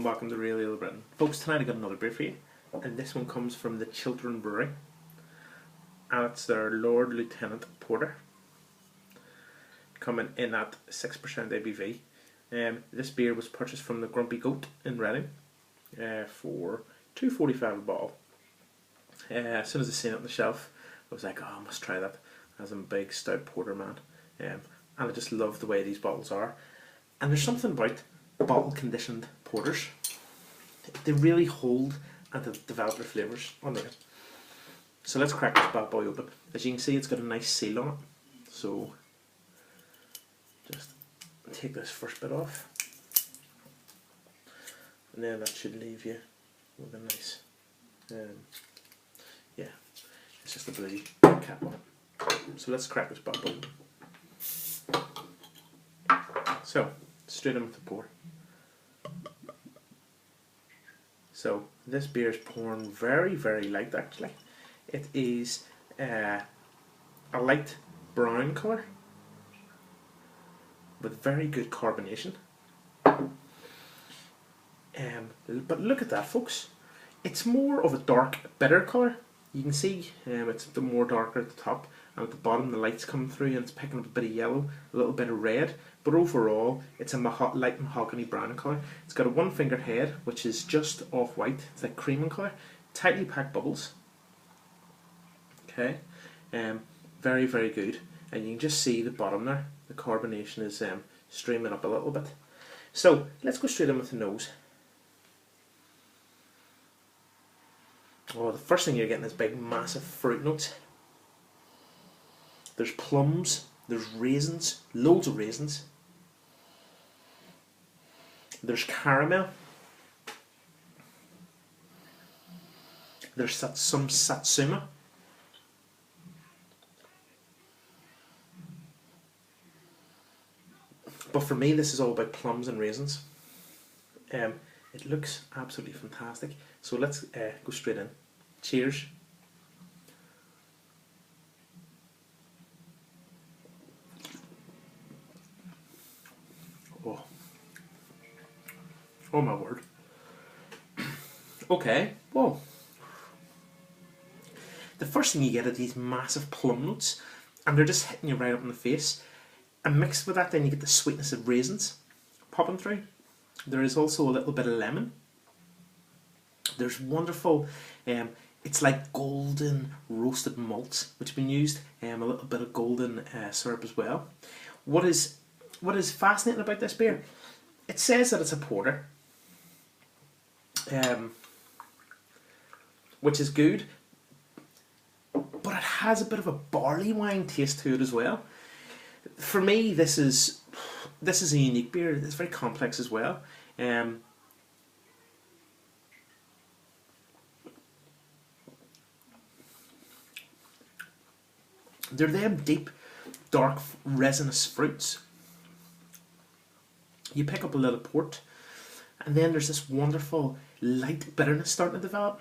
welcome to Real Ale Britain. Folks, tonight I got another beer for you, and this one comes from the Chiltern Brewery, and it's their Lord Lieutenant Porter, coming in at 6% ABV. This beer was purchased from the Grumpy Goat in Reading for $2.45 a bottle. As soon as I seen it on the shelf, I was like, oh, I must try that, as I'm a big stout porter man, and I just love the way these bottles are. And there's something about bottle conditioned porters, they really hold and develop their flavours unreal. So let's crack this bad boy open. As you can see, it's got a nice seal on it, so just take this first bit off, and then that should leave you with a nice yeah, it's just a blue cap on it. So let's crack this bad boy open. So straight in with the pour. So this beer is pouring very, very light actually. It is a light brown colour with very good carbonation. But look at that, folks. It's more of a dark, bitter colour. You can see it's the more darker at the top, and at the bottom the light's coming through and it's picking up a bit of yellow, a little bit of red, but overall it's a light mahogany brown colour. It's got a one fingered head which is just off white, it's like cream in colour, tightly packed bubbles. Okay, very, very good, and you can just see the bottom there, the carbonation is streaming up a little bit. So let's go straight in with the nose. Oh, the first thing you're getting is big massive fruit notes. There's plums, there's raisins, loads of raisins. There's caramel. There's some satsuma. But for me, this is all about plums and raisins. It looks absolutely fantastic. So let's go straight in. Cheers. Oh my word. Okay, well, the first thing you get are these massive plum notes, and they're just hitting you right up in the face. And mixed with that, then you get the sweetness of raisins popping through. There is also a little bit of lemon. There's wonderful, it's like golden roasted malts which have been used, a little bit of golden syrup as well. What is fascinating about this beer, it says that it's a porter, which is good, but it has a bit of a barley wine taste to it as well. For me, this is a unique beer. It's very complex as well. They're them deep, dark, resinous fruits. You pick up a little port, and then there's this wonderful light bitterness starting to develop,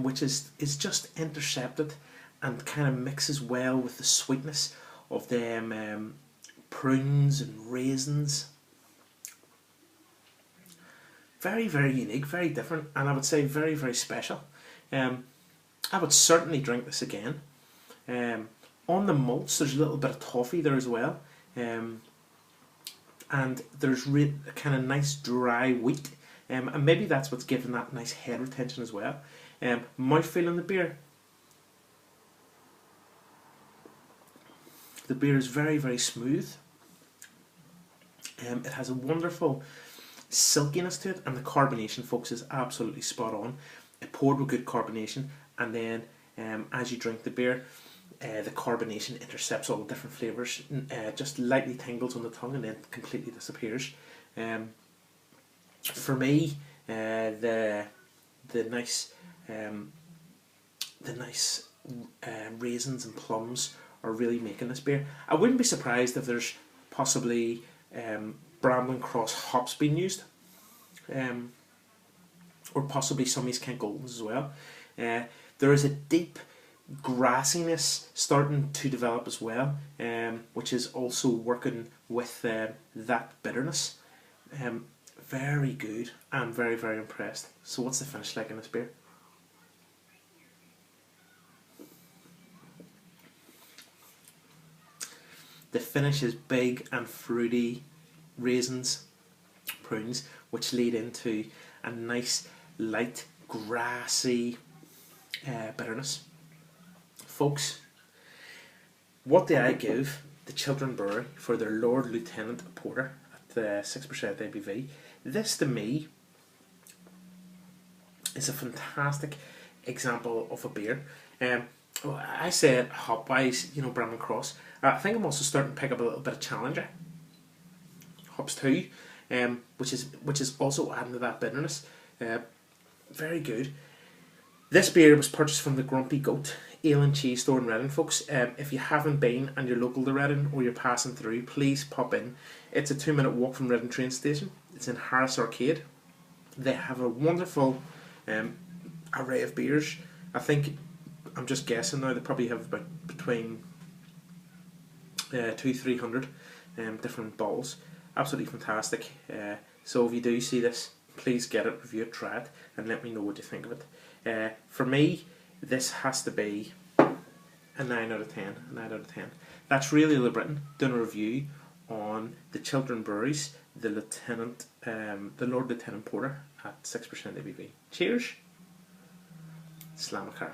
which is just intercepted and kind of mixes well with the sweetness of them prunes and raisins. Very, very unique, very different, and I would say very, very special. I would certainly drink this again. On the malts, there's a little bit of toffee there as well, and there's a kind of nice dry wheat, and maybe that's what's giving that nice head retention as well. Mouthfeel in the beer. The beer is very, very smooth. It has a wonderful silkiness to it, and the carbonation, folks, is absolutely spot on. It poured with good carbonation, and then as you drink the beer, the carbonation intercepts all the different flavours, just lightly tingles on the tongue and then completely disappears. For me, the nice raisins and plums are really making this beer. I wouldn't be surprised if there's possibly Bramble and Cross hops being used, or possibly some East Kent Goldens as well. There is a deep grassiness starting to develop as well, which is also working with that bitterness. very good. I'm very, very impressed. So what's the finish like in this beer? The finish is big and fruity, raisins, prunes, which lead into a nice, light, grassy bitterness. Folks, what do I give the Chiltern Brewery for their Lord Lieutenant Porter at 6% ABV? This, to me, is a fantastic example of a beer. I said hop wise, Bramble Cross. I think I'm also starting to pick up a little bit of Challenger hops too, which is also adding to that bitterness. Very good. This beer was purchased from the Grumpy Goat Ale and Cheese Store in Reading, folks. If you haven't been and you're local to Reading or you're passing through, please pop in. It's a 2-minute walk from Reading train station. It's in Harris Arcade. They have a wonderful array of beers. I think, I'm just guessing now, they probably have about between 200-300 different bottles. Absolutely fantastic. So if you do see this, please get it, review it, try it, and let me know what you think of it. For me, this has to be a 9 out of 10. A 9 out of 10. That's really Britain doing a review on the Chiltern Breweries, the Lord Lieutenant Porter at 6% ABV. Cheers. Slamacara.